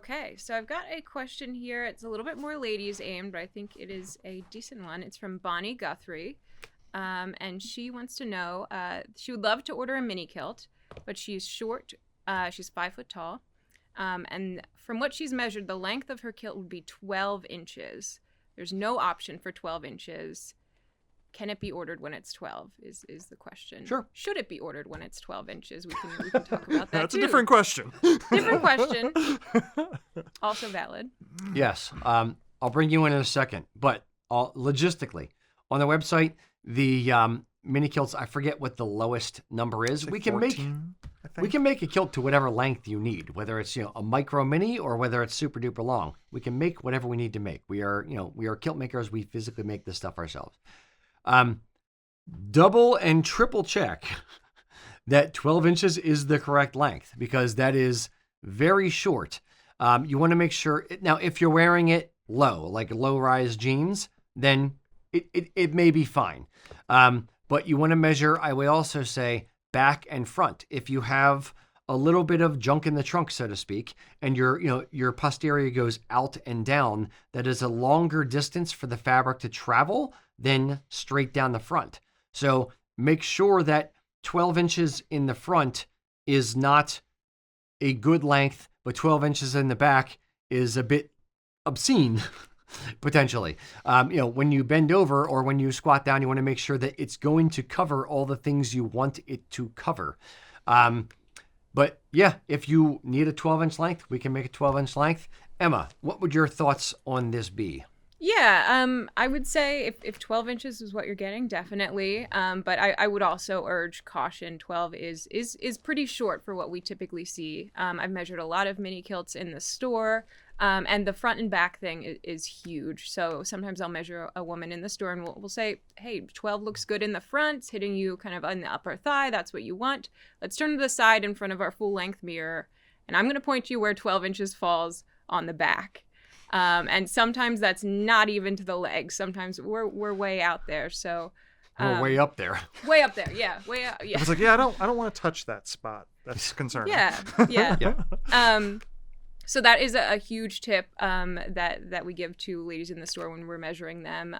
Okay, so I've got a question here. It's a little bit more ladies aimed, but I think it is a decent one. It's from Bonnie Guthrie, and she wants to know, she would love to order a mini kilt, but she's short. She's 5 foot tall, and from what she's measured, the length of her kilt would be 12 inches. There's no option for 12 inches. Can it be ordered when it's 12 is the question. Sure. Should it be ordered when it's 12 inches? We can talk about that That's too. a different question. Different question. Also valid. Yes. I'll bring you in a second. But logistically, on the website, the mini kilts, I forget what the lowest number is. Like We can 14, I think. we can make a kilt to whatever length you need, whether it's a micro mini or whether it's super duper long. We can make whatever we need to make. We are kilt makers. We physically make this stuff ourselves. Double and triple check that 12 inches is the correct length, because that is very short. You want to make sure now, if you're wearing it low, like low-rise jeans, then it may be fine. But you want to measure, I would also say, back and front. If you have a little bit of junk in the trunk, so to speak, and your posterior goes out and down, that is a longer distance for the fabric to travel than straight down the front. So make sure that 12 inches in the front is not a good length, but 12 inches in the back is a bit obscene, potentially. When you bend over or when you squat down, you want to make sure that it's going to cover all the things you want it to cover. But yeah, if you need a 12-inch length, we can make a 12-inch length. Emma, what would your thoughts on this be? Yeah, I would say if 12 inches is what you're getting, definitely. But I would also urge caution. 12 is pretty short for what we typically see. I've measured a lot of mini kilts in the store, and the front and back thing is huge. So sometimes I'll measure a woman in the store and we'll say, hey, 12 looks good in the front, it's hitting you kind of on the upper thigh. That's what you want. Let's turn to the side in front of our full length mirror, and I'm going to point you where 12 inches falls on the back. And sometimes that's not even to the legs. Sometimes we're way out there. So We're way up there. Way up there, yeah, way up. Yeah. I was like, yeah, I don't want to touch that spot. That's concerning. Yeah. So that is a huge tip that we give to ladies in the store when we're measuring them.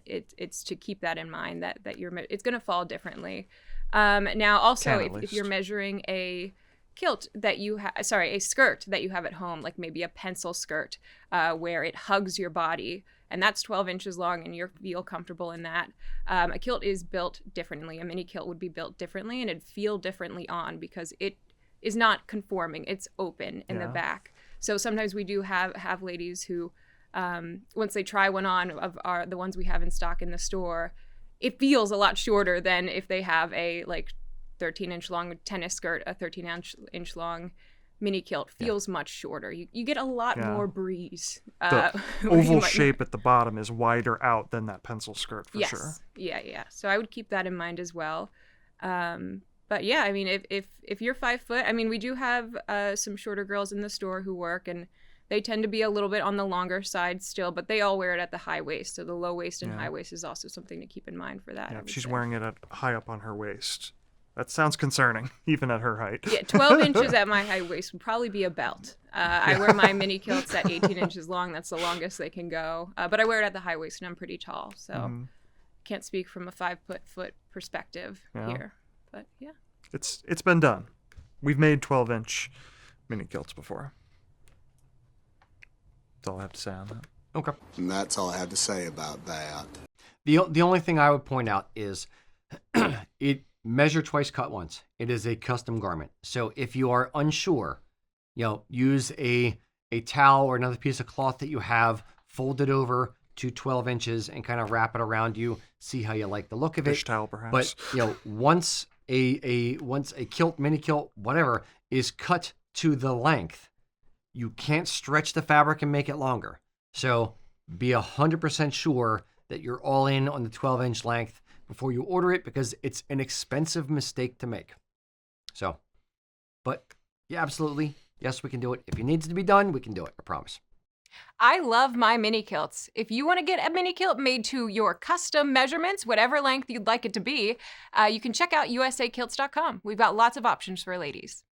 It's to keep that in mind that it's going to fall differently. Now also if you're measuring a kilt that a skirt that you have at home, like maybe a pencil skirt where it hugs your body, and that's 12 inches long and you feel comfortable in that. A kilt is built differently. A mini kilt would be built differently and it'd feel differently on because it is not conforming. It's open in the back. So sometimes we do have ladies who, once they try one on of the ones we have in stock in the store, it feels a lot shorter than if they have a 13-inch long tennis skirt. A 13-inch long mini kilt feels much shorter. You get a lot more breeze. The oval shape at the bottom is wider out than that pencil skirt for sure. Yeah. So I would keep that in mind as well. But yeah, I mean, if you're 5 foot, I mean, we do have some shorter girls in the store who work, and they tend to be a little bit on the longer side still, but they all wear it at the high waist. So the low waist and high waist is also something to keep in mind for that. Yeah, if she's wearing it high up on her waist, that sounds concerning, even at her height. Yeah, 12 inches at my high waist would probably be a belt. I wear my mini kilts at 18 inches long. That's the longest they can go. But I wear it at the high waist, and I'm pretty tall. So can't speak from a 5 foot perspective here. But yeah. It's been done. We've made 12-inch mini kilts before. That's all I have to say on that. Okay. And that's all I have to say about that. The only thing I would point out is it measure twice, cut once. It is a custom garment. So if you are unsure, use a towel or another piece of cloth that you have, fold it over to 12 inches and kind of wrap it around you. See how you like the look of it. Fish towel, perhaps. But once a kilt, mini kilt, whatever, is cut to the length, you can't stretch the fabric and make it longer. So be 100% sure that you're all in on the 12-inch length before you order it, because it's an expensive mistake to make. So, but yeah, absolutely. Yes, we can do it. If it needs to be done, we can do it. I promise. I love my mini kilts. If you want to get a mini kilt made to your custom measurements, whatever length you'd like it to be, you can check out usakilts.com. We've got lots of options for ladies.